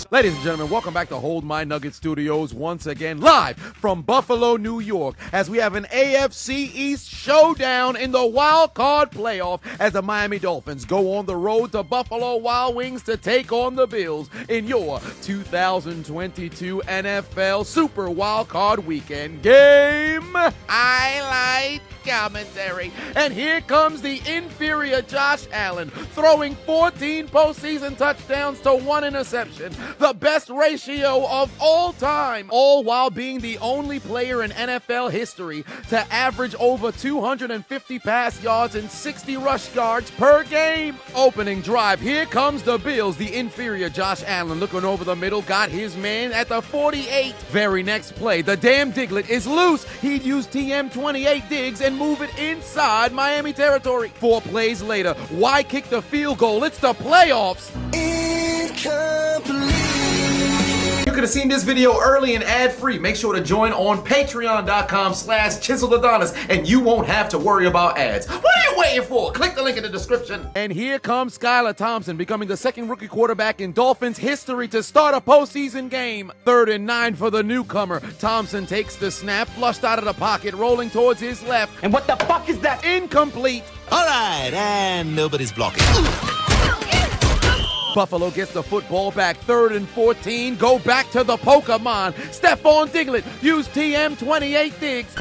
Ladies and gentlemen, welcome back to Hold My Nugget Studios once again, live from Buffalo, New York, as we have an AFC East showdown in the Wildcard playoff as the Miami Dolphins go on the road to Buffalo Wild Wings to take on the Bills in your 2022 NFL Super Wildcard Weekend game. Highlight commentary. And here comes the inferior Josh Allen, throwing 14 postseason touchdowns to 1 interception, the best ratio of all time, all while being the only player in NFL history to average over 250 pass yards and 60 rush yards per game. Opening drive, here comes the Bills, the inferior Josh Allen looking over the middle, got his man at the 48. Very next play, the damn Diglet is loose. He'd use TM28 Diggs and move it inside Miami territory. 4 plays later, why kick the field goal? It's the playoffs. You could have seen this video early and ad-free. Make sure to join on patreon.com/Chiseled Adonis and you won't have to worry about ads. What are you waiting for? Click the link in the description. And here comes Skylar Thompson, becoming the second rookie quarterback in Dolphins history to start a postseason game. 3rd and 9 for the newcomer. Thompson takes the snap, flushed out of the pocket, rolling towards his left. And what the fuck is that? Incomplete. All right, and nobody's blocking. Buffalo gets the football back, 3rd and 14. Go back to the Pokemon. Stephon Diglet, use TM28 Diggs.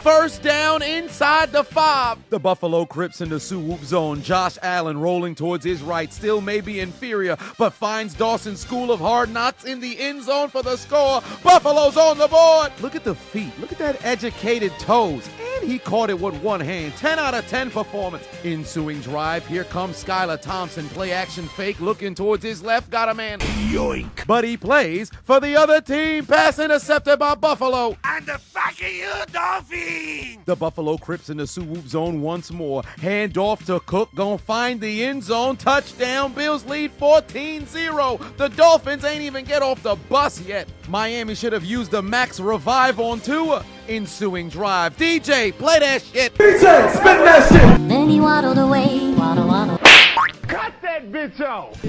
1st down inside the 5. The Buffalo Crips in the swoop zone. Josh Allen rolling towards his right, still may be inferior, but finds Dawson's School of Hard Knocks in the end zone for the score. Buffalo's on the board. Look at the feet. Look at that educated toes. And he caught it with one hand. 10 out of 10 performance. Ensuing drive, here comes Skylar Thompson. Play action fake, looking towards his left, got a man. Yoink. But he plays for the other team. Pass intercepted by Buffalo. And the fuck are you, Dolphins? The Buffalo Crips in the swoop zone once more. Hand off to Cook, gonna find the end zone. Touchdown, Bills lead 14-0. The Dolphins ain't even get off the bus yet. Miami should have used the max revive on Tua. Ensuing drive. DJ, play that shit. DJ, spin that shit. Then he waddled away, waddle, waddle. Cut that bitch off.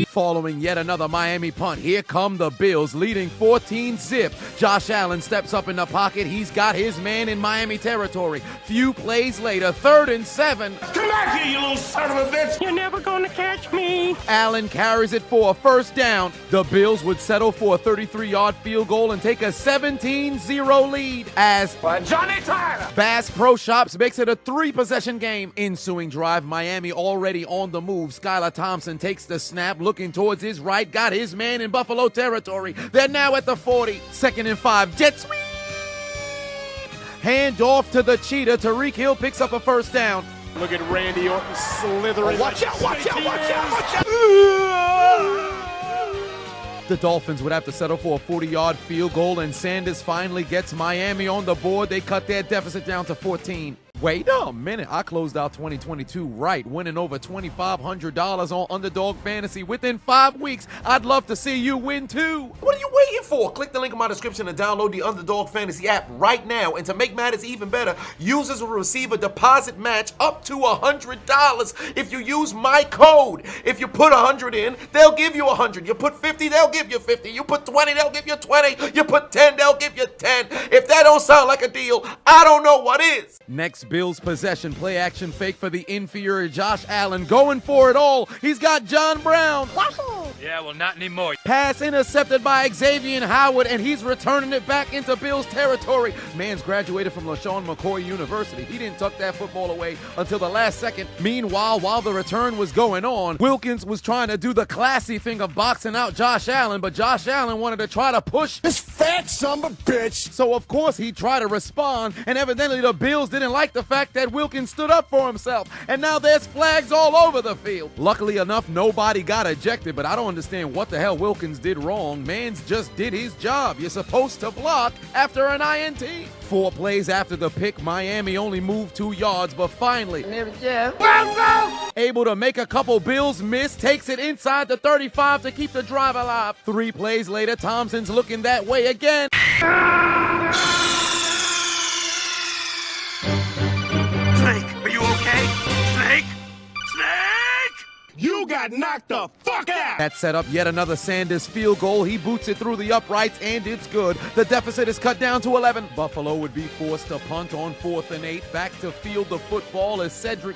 Following yet another Miami punt, here come the Bills, leading 14-zip. Josh Allen steps up in the pocket. He's got his man in Miami territory. Few plays later, 3rd and 7. Come back here, you little son of a bitch. You're never gonna catch me. Allen carries it for a 1st down. The Bills would settle for a 33-yard field goal and take a 17-0 lead as Johnny Tyler. Bass Pro Shops makes it a 3-possession game. Ensuing drive, Miami already on the move. Skylar Thompson takes the snap, looking towards his right, got his man in Buffalo territory. They're now at the 40. 2nd and 5, jet sweep. Hand off to the cheetah. Tariq Hill picks up a 1st down. Look at Randy Orton slithering. Watch out, watch out, watch out, watch out. The Dolphins would have to settle for a 40-yard field goal, and Sanders finally gets Miami on the board. They cut their deficit down to 14. Wait a minute, I closed out 2022 right, winning over $2,500 on Underdog Fantasy within 5 weeks. I'd love to see you win too. What are you waiting for? Click the link in my description and download the Underdog Fantasy app right now. And to make matters even better, users will receive a deposit match up to $100 if you use my code. If you put 100 in, they'll give you 100. You put 50, they'll give you 50. You put 20, they'll give you 20. You put 10, they'll give you 10. If that don't sound like a deal, I don't know what is. Next Bills possession, play action fake for the inferior Josh Allen, going for it all. He's got John Brown. Yeah, well, not anymore. Pass intercepted by Xavier Howard, and he's returning it back into Bills territory. Man's graduated from LaShawn McCoy University. He didn't tuck that football away until the last second. Meanwhile, while the return was going on, Wilkins was trying to do the classy thing of boxing out Josh Allen, but Josh Allen wanted to try to push This fat son of a bitch. so of course he tried to respond, and evidently the Bills didn't like the fact that Wilkins stood up for himself, and now there's flags all over the field. Luckily enough, nobody got ejected, but I don't understand what the hell Wilkins did wrong. Mans just did his job. You're supposed to block after an INT. 4 plays after the pick, Miami only moved 2 yards, but finally able to make a couple Bills miss, takes it inside the 35 to keep the drive alive. 3 plays later, Thompson's looking that way again. Snake, are you okay? Snake? Snake! You got knocked the fuck out. That set up yet another Sanders field goal. He boots it through the uprights, and it's good. The deficit is cut down to 11. Buffalo would be forced to punt on 4th and 8. Back to field the football as Cedric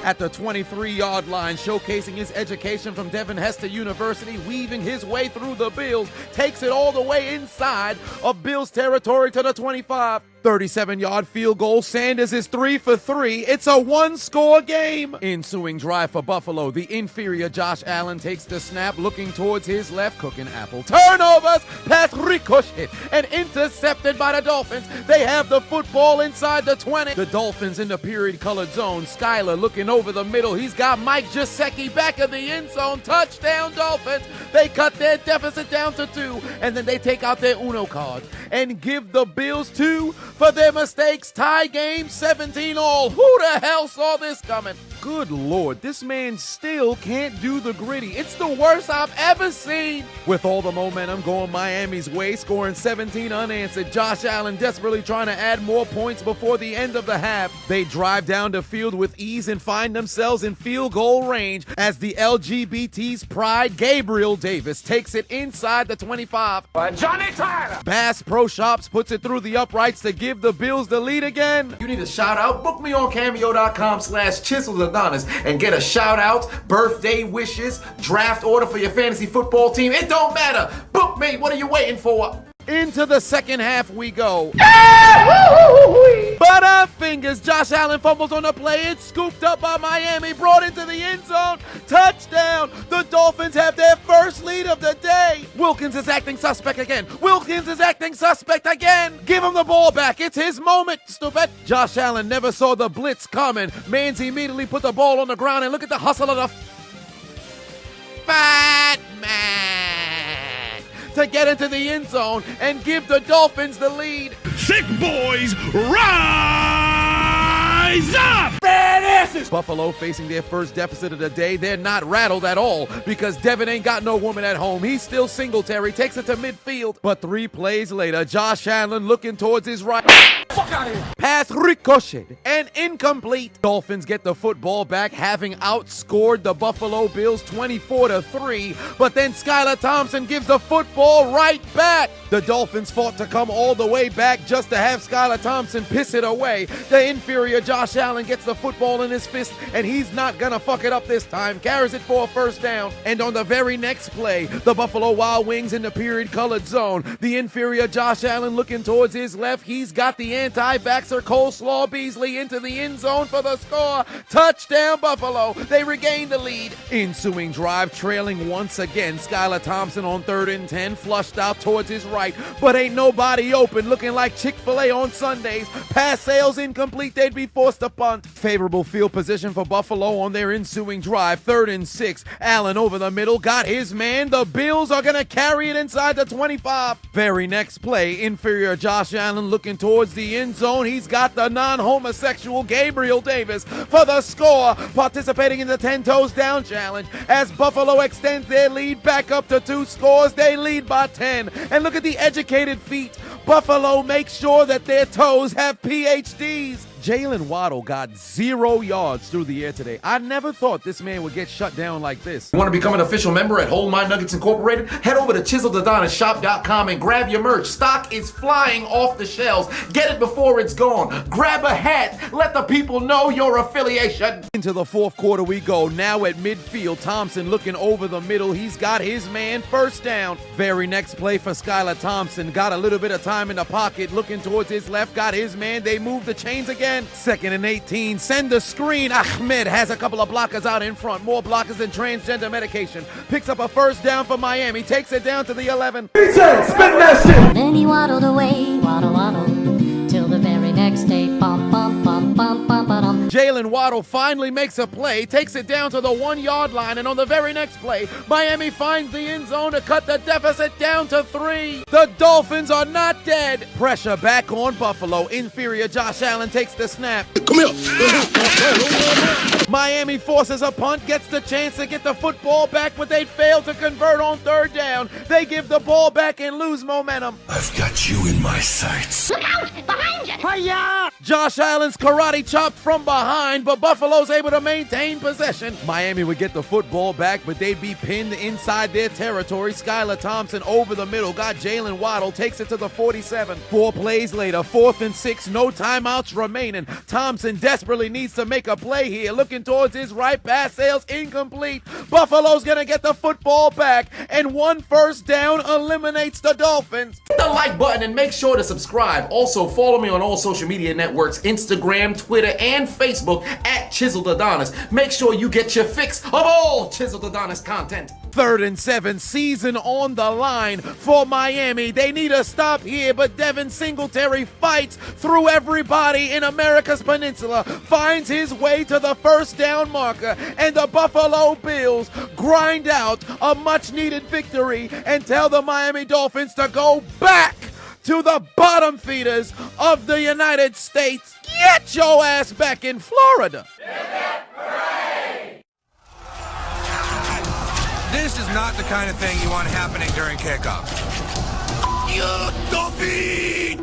at the 23-yard line, showcasing his education from Devin Hester University, weaving his way through the Bills, takes it all the way inside of Bills territory to the 25. 37-yard field goal. Sanders is 3 for 3. It's a one-score game. Ensuing drive for Buffalo. The inferior Josh Allen takes the snap, looking towards his left, cooking apple. Turnovers, pass ricocheted, and intercepted by the Dolphins. They have the football inside the 20. The Dolphins in the period-colored zone. Skyler looking over the middle. He's got Mike Gesicki back of the end zone. Touchdown, Dolphins. They cut their deficit down to 2, and then they take out their Uno cards and give the Bills 2 for their mistakes. Tie game 17 all. Who the hell saw this coming? Good Lord, this man still can't do the gritty. It's the worst I've ever seen. With all the momentum going Miami's way, scoring 17 unanswered, Josh Allen desperately trying to add more points before the end of the half. They drive down the field with ease and find themselves in field goal range as the LGBT's pride, Gabriel Davis, takes it inside the 25. Johnny Tyler. Bass Pro Shops puts it through the uprights to give the Bills the lead again. You need a shout out? Book me on Cameo.com/Chiseled Adonis and get a shout out, birthday wishes, draft order for your fantasy football team. It don't matter. Book me. What are you waiting for? Into the second half we go. Butterfingers. Josh Allen fumbles on the play. It's scooped up by Miami, brought into the end zone. Touchdown. The Dolphins have their first lead of the day. Wilkins is acting suspect again. Wilkins is acting suspect again. Give him the ball back. It's his moment, stupid. Josh Allen never saw the blitz coming. Mans immediately put the ball on the ground, and look at the hustle of the fat man to get into the end zone and give the Dolphins the lead. Sick boys, rise up! Buffalo facing their first deficit of the day. They're not rattled at all because Devin ain't got no woman at home. He's still Singletary, takes it to midfield. But 3 plays later, Josh Allen looking towards his right. Fuck out of here. Pass ricocheted and incomplete. Dolphins get the football back, having outscored the Buffalo Bills 24-3. But then Skylar Thompson gives the football right back. The Dolphins fought to come all the way back just to have Skylar Thompson piss it away. The inferior Josh Allen gets the football in his fist, and he's not gonna fuck it up this time. Carries it for a first down. And on the very next play, the Buffalo Wild Wings in the period-colored zone. The inferior Josh Allen looking towards his left. He's got the anti-vaxxer Coleslaw Beasley into the end zone for the score. Touchdown, Buffalo. They regain the lead. Ensuing drive, trailing once again. Skylar Thompson on 3rd and 10, flushed out towards his right, but ain't nobody open, looking like Chick-fil-A on Sundays. Pass sales incomplete. They'd be forced to punt. Favorable field position for Buffalo on their ensuing drive. 3rd and 6. Allen over the middle, got his man. The Bills are gonna carry it inside the 25. Very next play, inferior Josh Allen looking towards the end zone. He's got the non-homosexual Gabriel Davis for the score, participating in the 10 toes down challenge. As Buffalo extends their lead back up to 2 scores, they lead by 10. And look at the educated feet. Buffalo makes sure that their toes have PhDs. Jalen Waddle got 0 yards through the air today. I never thought this man would get shut down like this. Want to become an official member at Hold My Nuggets Incorporated? Head over to ChiseledAdonisShop.com and grab your merch. Stock is flying off the shelves. Get it before it's gone. Grab a hat. Let the people know your affiliation. Into the fourth quarter we go. Now at midfield, Thompson looking over the middle. He's got his man, first down. Very next play for Skylar Thompson. Got a little bit of time in the pocket, looking towards his left. Got his man. They move the chains again. 2nd and 18. Send the screen. Ahmed has a couple of blockers out in front. More blockers than transgender medication. Picks up a first down for Miami. Takes it down to the 11. Then he waddled away, waddle, waddle, till the very next day. Bum, bum, bum, bum, bum, bum. Jalen Waddle finally makes a play, takes it down to the 1-yard line, and on the very next play, Miami finds the end zone to cut the deficit down to 3. The Dolphins are not dead. Pressure back on Buffalo. Inferior Josh Allen takes the snap. Come here. Miami forces a punt, gets the chance to get the football back, but they fail to convert on 3rd down. They give the ball back and lose momentum. I've got you in my sights. Look out! Behind you! Josh Allen's karate chopped from behind. behind, but Buffalo's able to maintain possession. Miami would get the football back, but they'd be pinned inside their territory. Skylar Thompson over the middle, got Jalen Waddle, takes it to the 47. 4 plays later, 4th and 6, no timeouts remaining. Thompson desperately needs to make a play here, looking towards his right, pass sails incomplete. Buffalo's gonna get the football back, and 1 first down eliminates the Dolphins. Hit the like button and make sure to subscribe. Also, follow me on all social media networks, Instagram, Twitter, and Facebook at Chiseled Adonis. Make sure you get your fix of all Chiseled Adonis content. 3rd and 7, season on the line for Miami. They need a stop here, but Devin Singletary fights through everybody in America's Peninsula, finds his way to the first down marker, and the Buffalo Bills grind out a much-needed victory and tell the Miami Dolphins to go back to the bottom feeders of the United States. Get your ass back in Florida. This is not the kind of thing you want happening during kickoff. You Dolphin!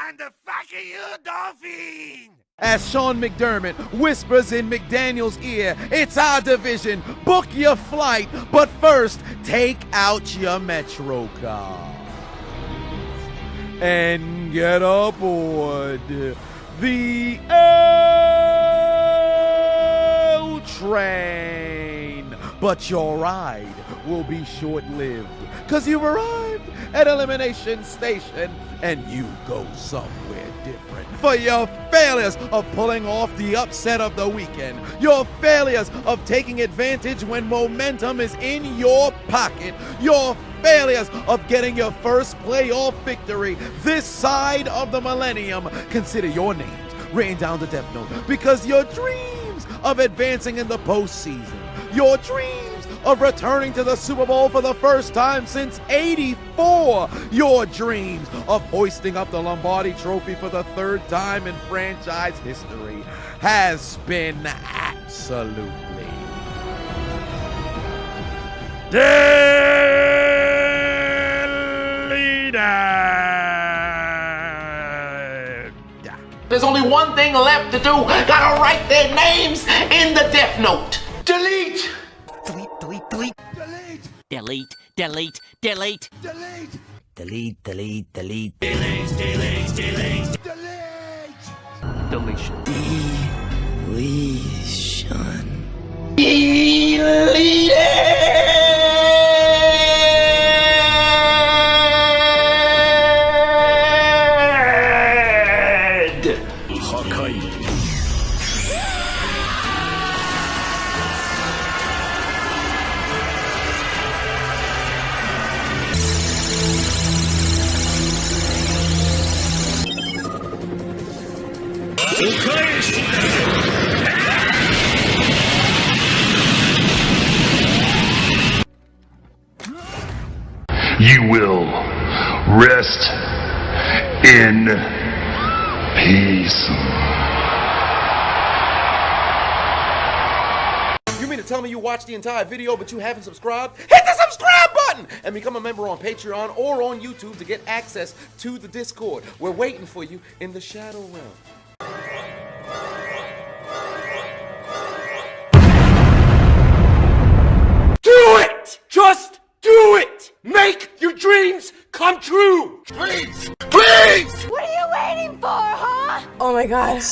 And the fuck are you, Dolphin! As Sean McDermott whispers in McDaniel's ear, it's our division, book your flight, but first, take out your Metro card and get aboard the L train. But your ride will be short-lived, because you've arrived at Elimination Station and you go somewhere different. For your failures of pulling off the upset of the weekend, your failures of taking advantage when momentum is in your pocket, your failures of getting your first playoff victory this side of the millennium, consider your names written down the Death Note, because your dreams of advancing in the postseason, your dreams of returning to the Super Bowl for the first time since '84, your dreams of hoisting up the Lombardi Trophy for the 3rd time in franchise history has been absolutely deleted. There's only one thing left to do. Gotta write their names in the Death Note. Delete! Delete. Delete. Delete. Delete. Delete. Delete. Delete. Delete. Delete. Delete. Delete. Delete. Deletion. You will rest in peace. You mean to tell me you watched the entire video but you haven't subscribed? Hit the subscribe button and become a member on Patreon or on YouTube to get access to the Discord. We're waiting for you in the Shadow Realm. Do it! Just do it! Make your dreams come true! Please! Please! What are you waiting for, huh? Oh my god.